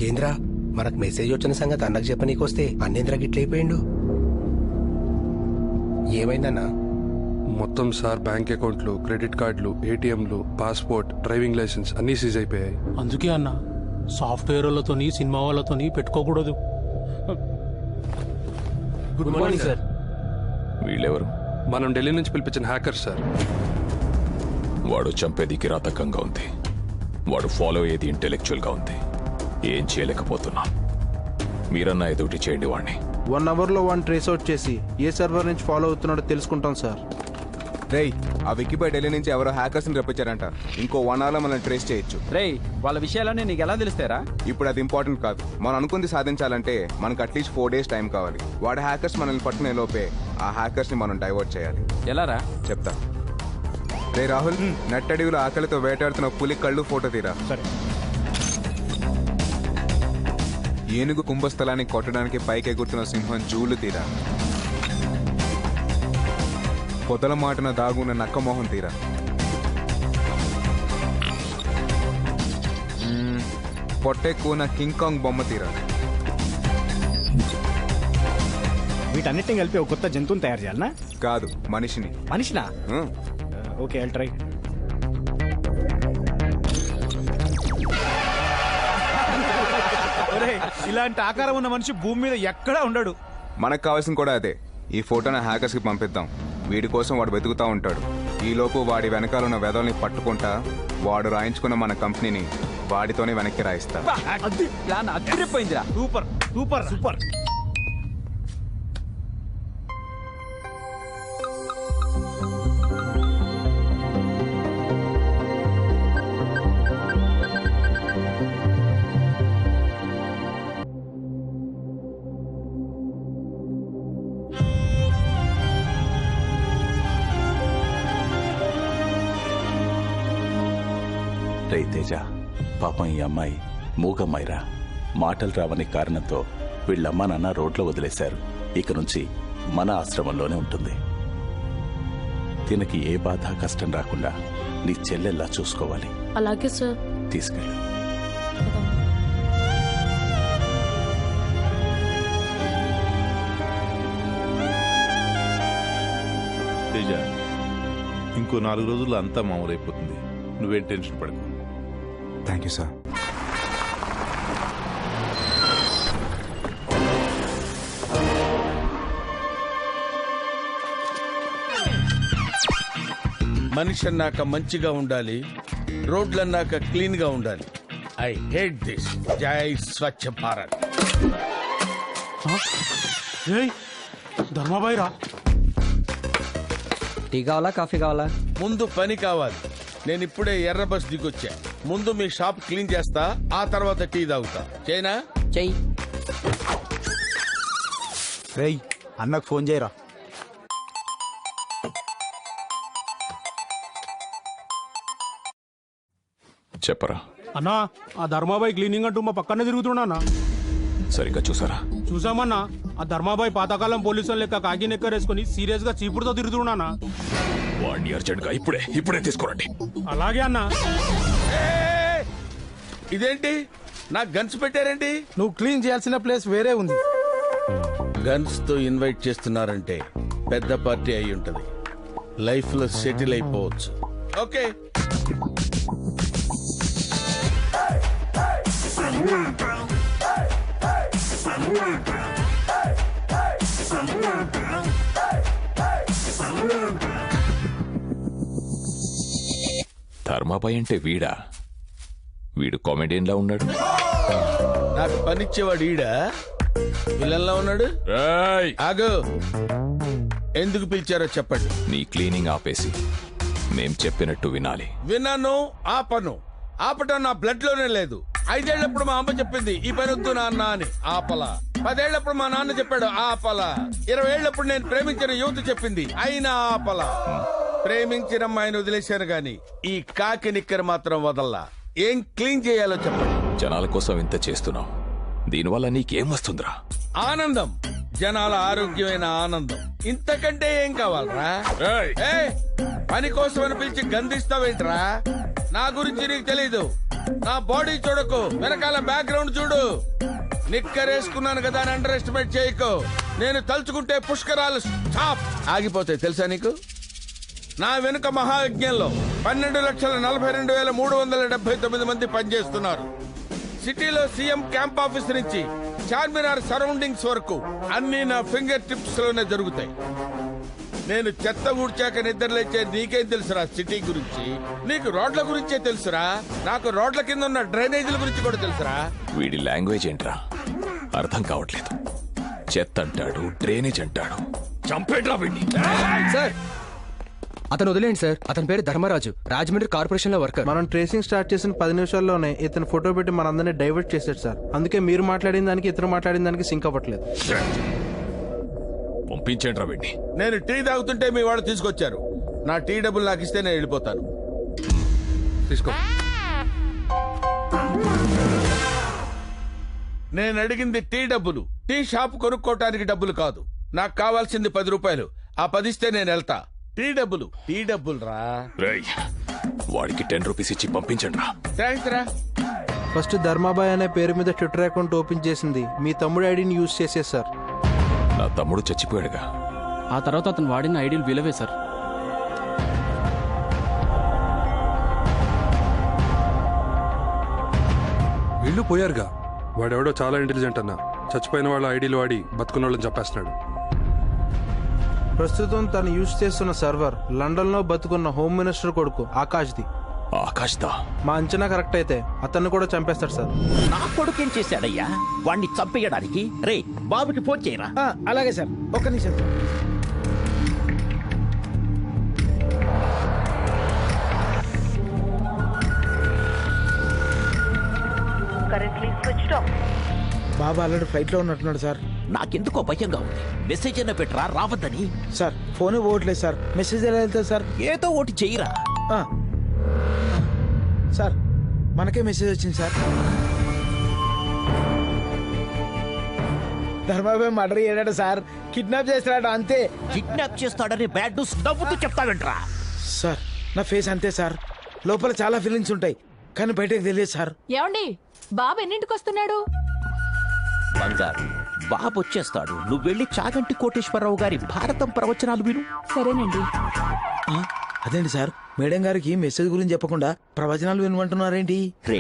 ఏంద్రా మనకు మెసేజ్ వచ్చిన సంగతి అన్నకు చెప్పనీకొస్తే అన్నేంద్రా గిట్లయిపోయిండు. ఏమైందన్నా? మొత్తం సార్ బ్యాంక్ అకౌంట్లు, క్రెడిట్ కార్డులు, ఏటీఎంలు, పాస్పోర్ట్, డ్రైవింగ్ లైసెన్స్ అన్నీ సీజ్ అయిపోయాయి. అందుకే అన్న సాఫ్ట్వేర్ వాళ్ళతోని సినిమా వాళ్ళతోని పెట్టుకోకూడదు. Good morning sir. వీళ్ళెవరు? మనం ఢిల్లీ నుంచి పిలిపించిన హ్యాకర్ సార్. వాడు చంపేది కిరాతకంగా ఉంది, వాడు ఫాలో అయ్యేది ఇంటెలెక్చువల్గా ఉంది. ఏం చేయలేకపోతున్నాం. మీరన్నా ఎదుటి చేయండి వాడిని. 1 అవర్లో వాడిని ట్రేస్ అవుట్ చేసి ఏ సర్వర్ నుంచి ఫాలో అవుతున్నాడో తెలుసుకుంటాం సార్. రేయ్, ఆ వికీపై ఢిల్లీ నుంచి ఎవరో హ్యాకర్స్ ని రప్పించారంట. ఇంకో 1 అవర్లో మనం ట్రేస్ చేయొచ్చు. రేయ్, వాళ్ళ విషయాలన్నీ నీకు ఎలా తెలుస్తారా? ఇప్పుడు అది ఇంపార్టెంట్ కాదు. మనం అనుకుంది సాధించాలంటే మనకు అట్లీస్ట్ 4 days టైం కావాలి. వాడి హ్యాకర్స్ మనల్ని పట్టుకునే లోపే ఆ హ్యాకర్స్ ని మనం డైవర్ట్ చేయాలి. ఎలారా? చెప్తా. రే రాహుల్, నట్టడివిలో ఆకలితో వేటాడుతున్న పులి కళ్ళు ఫోటో తీరా. ఏనుగు కుంభస్థలాన్ని కొట్టడానికి పైకి ఎగురుతున్న సింహం జూలు తీరా. పొదల మాటన దాగున్న నక్కమోహం తీరా. పొట్టెక్కున్న కింగ్ కాంగ్ బొమ్మ తీరా. వీటన్నిటిని కలిపి ఒక కొత్త జంతువుని తయారు చేయాలనా? కాదు, మనిషిని. మనిషినా? Okay, I'll try. ఇలాంటి ఆకారం ఉన్న మనిషి భూమి మీద ఎక్కడా ఉండడు. మనకు కావాల్సింది కూడా అదే. ఈ ఫోటోని హ్యాకర్స్ కి పంపిద్దాం. వీడి కోసం వాడు వెతుకుతా ఉంటాడు. ఈలోపు వాడి వెనకాల ఉన్న వెదల్ని పట్టుకుంటా వాడు రాయించుకున్న మన కంపెనీని వాడితోనే వెనక్కి రాయిస్తా. ప్లాన్ అదిరిపోయిందిరా. Super super super. తేజ, పాపం ఈ అమ్మాయి మూగమ్మాయిరా. మాటలు రావని కారణంతో వీళ్ళమ్మ నాన్న రోడ్లో వదిలేశారు. ఇక నుంచి మన ఆశ్రమంలోనే ఉంటుంది. తినకి ఏ బాధ కష్టం రాకుండా నీ చెల్లెల్లా చూసుకోవాలి. అలాగే సార్. తీసుకెళ్ళు. తేజ, ఇంకో 4 రోజుల్లో అంతా మామూలైపోతుంది. నువ్వేం టెన్షన్ పడకు. Thank you sir. మనిషి అన్నాక మంచిగా ఉండాలి, రోడ్లు అన్నాక క్లీన్ గా ఉండాలి. I hate this. జై స్వచ్ఛ భారత్. ధర్మాబాయి రా. టీ కావాలా, కాఫీ కావాలా? ముందు పని కావాలి. నేను ఇప్పుడే ఎర్ర బస్ దిగొచ్చా. ముందు మీ షాప్ క్లీన్ చేస్తా, ఆ తర్వాత టీ తాగుతా. చేయనా? చెయ్యి. రేయ్, అన్నకు ఫోన్ చేయరా. చెప్పరా. అన్నా, ఆ ధర్మాబాయి క్లీనింగ్ అంటూ మా పక్కనే తిరుగుతున్నా. సరిగ్గా చూసారా? చూసామన్నా. ఆ ధర్మాబాయి పాతకాలం పోలీసులు లెక్క కాకి నెక్కరేసుకుని సీరియస్ గా చీపుడుతో తిరుగుతున్నా. వాడిని అర్జెంట్ గా ఇప్పుడే తీసుకురండి. అలాగే అన్నా. ఇదేంటి నాకు గన్స్ పెట్టారేంటి? నువ్వు క్లీన్ చేయాల్సిన ప్లేస్ వేరే ఉంది. గన్స్ తో ఇన్వైట్ చేస్తున్నారంటే పెద్ద పార్టీ అయి ఉంటది. లైఫ్ లో సెటిల్ అయిపోవచ్చు. ఓకే. ధర్మాబాయ్ అంటే వీడా? వీడు కామెడియన్ లా ఉన్నాడు. నాకు పనిచ్చేవాడు ఈడా విలన్లా ఉన్నాడు. ఆగు, ఎందుకు పిలిచారో చెప్పండి. నీ క్లీనింగ్ ఆపేసి మేం చెప్పినట్టు వినాలి. విన్నాను, ఆపను. ఆపటం నా బ్లడ్ లోనే లేదు. 5 ఏళ్లప్పుడు మా అమ్మ చెప్పింది ఈ పని వద్దు నాన్న అని, ఆపలా. 10 ఏళ్లప్పుడు మా నాన్న చెప్పాడు, ఆపలా. 20 ఏళ్లప్పుడు నేను ప్రేమించిన యువత చెప్పింది, అయినా ఆపలా. ప్రేమించిన అమ్మాయిని వదిలేశాను గాని ఈ కాకి నిక్కర మాత్రం వదల్లా. ఏం క్లీన్ చేయాలో చెప్పండి. జనాల కోసం ఇంత చేస్తున్నావు, దీనివల్ల నీకేం వస్తుందిరా? ఆనందం, జనాల ఆరోగ్యమైన ఆనందం. ఇంతకంటే ఏం కావాలరా? పని కోసం అని పిలిచి గంధిస్తావేంట్రా? నా గురించి నీకు తెలీదు. నా బాడీ చూడకు, వెనకాల బ్యాక్గ్రౌండ్ చూడు. నిక్కర్ వేసుకున్నాను కదా అని అండర్ ఎస్టిమేట్ చేయకు. నేను తలుచుకుంటే పుష్కరాలు స్టాప్ ఆగిపోతాయి తెలుసా నీకు? నా వెనుక మహాయజ్ఞంలో 12,42,379 మంది పనిచేస్తున్నారు. సిటీలో సీఎం క్యాంప్ ఆఫీస్ నుంచి చార్మినార్ సరౌండింగ్స్ వరకు అన్ని నా ఫింగర్ టిప్స్ లోనే జరుగుతాయి. నేను చెత్త ఊడ్చాక నిద్రలేచే నీకేం తెలుసురా సిటీ గురించి? నీకు రోడ్ల గురించే తెలుసురా? నాకు రోడ్ల కింద ఉన్న డ్రైనేజీల గురించి కూడా తెలుసురా? వీడి లాంగ్వేజ్ ఏంట్రా అర్థం కావట్లేదు. చెత్త అంటాడు, డ్రైనేజ్ అంటాడు. చంపేట్రా వీడిని. సార్ అతను వదిలేండి సార్. అతని పేరు ధర్మరాజు, రాజమండ్రి కార్పొరేషన్ లో వర్కర్. మనం ట్రేసింగ్ స్టార్ట్ చేసిన 10 నిమిషాల్లోనే ఇతను ఫోటో పెట్టి మనందరినీ డైవర్ట్ చేశాడు సార్. అందుకే మీరు మాట్లాడిన దానికి ఇతను మాట్లాడిన దానికి సింక్ అవ్వట్లేదు. పంపించండి వీడిని. నేను టీ తాగుతుంటే మీ వాళ్ళు తీసుకొచ్చారు. నా టీ డబ్బులు నాకు ఇస్తే నేను వెళ్ళిపోతాను. తీసుకో. నేను అడిగింది టీ డబ్బులు, టీ షాప్ కొనుక్కోటానికి డబ్బులు కాదు. నాకు కావాల్సింది 10 రూపాయలు. ఆ 10 ఇస్తే నేను వెళ్తా. టీ డబ్బులు రా. వాడికి 10 రూపీస్ ఇచ్చి పంపించండి రా. థ్యాంక్స్ రా. ఫస్ట్ ధర్మాబాయ్ అనే పేరు మీద ట్విట్టర్ అకౌంట్ ఓపెన్ చేసింది మీ తమ్ముడు ఐడిని యూజ్ చేసే సార్. నా తమ్ముడు చచ్చిపోయాడుగా. ఆ తర్వాత అతను వాడిన ఐడియల్ విలువే సార్. వీళ్ళు పోయారుగా. వాడెవడో చాలా ఇంటెలిజెంట్ అన్న. చచ్చిపోయిన వాళ్ళ ఐడీలు వాడి బతుకున్న వాళ్ళని చంపేస్తున్నాడు. ప్రస్తుతం తను యూజ్ చేస్తున్న సర్వర్ లండన్ లో బతుకున్న హోమ్ మినిస్టర్ కొడుకు ఆకాష్ది. ఆకాష్దా? మా అంచనా కరెక్ట్ అయితే అతన్ని కూడా చంపేస్తాడు సార్. నా కొడుకు ఏం చేశాడయ్యా? వాణ్ణి చంపేయడానికి రే బాబుకి ఫోన్ చేయరా. అలాగే సార్, ఒక్క నిమిషం. బాబా ఆల్రెడీ ఫ్లైట్ లో ఉన్నట్టున్నాడు సార్. నాకెందుకో భయంగా ఉంది. మెసేజ్ అయినా పెట్టరా రావద్దని. సార్ ఫోన్ పోవట్లేదు సార్. మెసేజ్ ఎలా వెళ్తుంది సార్? ఏదో ఒకటి చెయ్యరా. సార్ మనకే మెసేజ్ వచ్చింది సార్. ధర్మాబాయ్ మర్డర్ చేయడాడు సార్. కిడ్నాప్ చేస్తాడు అంతే. కిడ్నాప్ చేస్తాడని బ్యాడ్ న్యూస్ నవ్వుతూ చెప్తావేంట్రా? సార్ నా ఫేస్ అంతే సార్. లోపల చాలా ఫీలింగ్స్ ఉంటాయి కానీ బయటకు తెలియదు సార్. ఏమండి బాబు ఎన్నింటికి వస్తున్నాడు? బంగారు బాబు వచ్చేస్తాడు. నువ్వు వెళ్ళి చాగంటి కోటేశ్వరరావు గారి భారతం ప్రవచనాలు విను. సరేనండి. అదేంటి సార్, మేడం గారికి మెసేజ్ గురించి చెప్పకుండా ప్రవచనాలు వినమంటున్నారేంటి? రే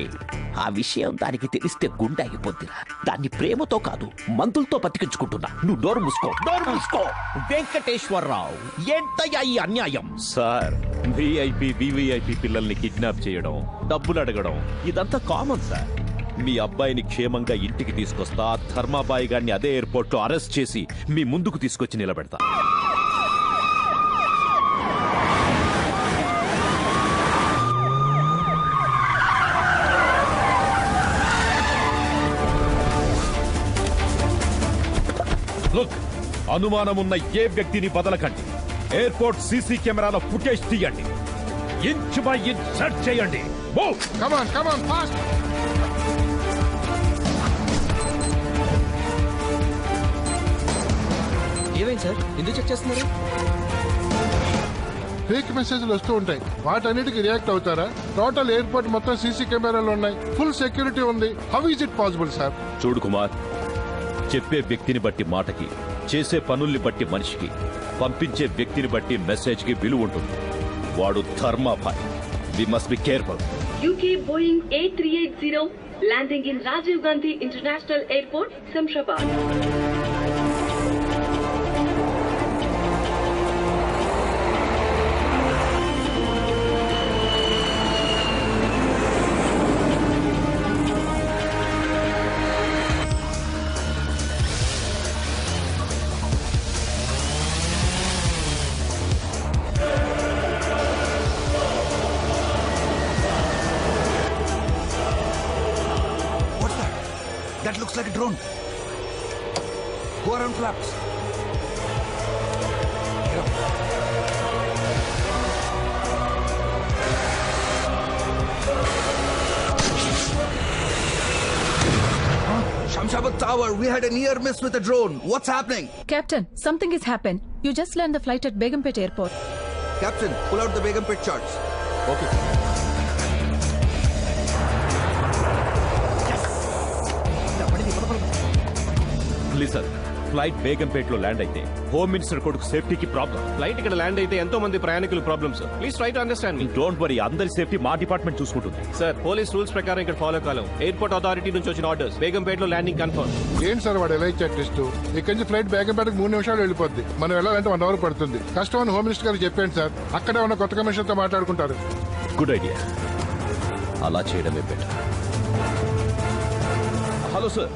ఆ విషయం దానికి తెలిస్తే గుండె ఆగిపోద్దిరా. దాన్ని ప్రేమతో కాదు మందులతో బతికించుకుంటున్నా. నువ్వు డోర్ మూసుకో. వెంకటేశ్వరరావు ఏంటయ్యా ఈ అన్యాయం? సార్ విఐపి వివిఐపి పిల్లల్ని కిడ్నాప్ చేయడం, డబ్బులు అడగడం ఇదంతా కామన్ సార్. మీ అబ్బాయిని క్షేమంగా ఇంటికి తీసుకొస్తా. ధర్మాబాయి గారిని అదే ఎయిర్పోర్ట్ లో అరెస్ట్ చేసి మీ ముందుకు తీసుకొచ్చి నిలబెడతా. లుక్, అనుమానమున్న ఏ వ్యక్తిని బదలకండి. ఎయిర్పోర్ట్ సీసీ కెమెరాల ఫుటేజ్ తీయండి. ఇంచ్ బై ఇంచ్ సెర్చ్ చేయండి. ఏమైంది సార్, ఎందుకు చెక్ చేస్తున్నారు? ఫేక్ మెసేజ్లు వస్తూ ఉంటాయి, వాటన్నిటికి రియాక్ట్ అవుతారా? టోటల్ ఎయిర్పోర్ట్ మొత్తం సీసీ కెమెరాలు ఉన్నాయి, ఫుల్ సెక్యూరిటీ ఉంది. How is it possible sir? చూడు కుమార్, చెప్పే వ్యక్తిని బట్టి మాటకి, చేసే పనుల్ని బట్టి మనిషికి, పంపించే వ్యక్తిని బట్టి మెసేజ్ కి విలువ ఉంటుంది. వాడు ధర్మాబాయ్. We must be careful. UK Boeing A380 landing in Rajiv Gandhi International Airport, Samshabad. That looks like a drone. Go around flaps. Get up. Shamshabad Tower, we had a near miss with a drone. What's happening? Captain, something has happened. You just landed the flight at Begumpet Airport. Captain, pull out the Begumpet charts. Okay. Flight బేగంపేటలో land అయితే home minister కొడుకు సేఫ్టీకి problem. Flight ఇక్కడ land అయితే ఎంతో మంది ప్రయాణికులు problems. Please try to understand me. Don't worry, అందరి సేఫ్టీ మా డిపార్ట్మెంట్ చూసుకుంటుంది. సార్, పోలీస్ రూల్స్ ప్రకారం ఇక్కడ ఫాలో కాలం. ఎయిర్పోర్ట్ అథారిటీ నుంచి వచ్చిన ఆర్డర్స్, బేగంపేటలో ల్యాండింగ్ కన్ఫర్మ్. ఏంటి సార్ వాడు ఎలా ఇచ్చారు టెస్ట్? ఇక్కడి నుంచి ఫ్లైట్ బేగంపేటకు 3 నిమిషాలు వెళ్ళిపోద్ది. మనం వెళ్ళాలంటే 1 అవర్ పడుతుంది. కష్టం అని హోమ్ మినిస్టర్ గారు చెప్పండి సార్. అక్కడే ఉన్న కొత్త కమిషనర్ తో మాట్లాడుకుంటారు. గుడ్ ఐడియా, అలా చేయడమే బెటర్. Hello sir.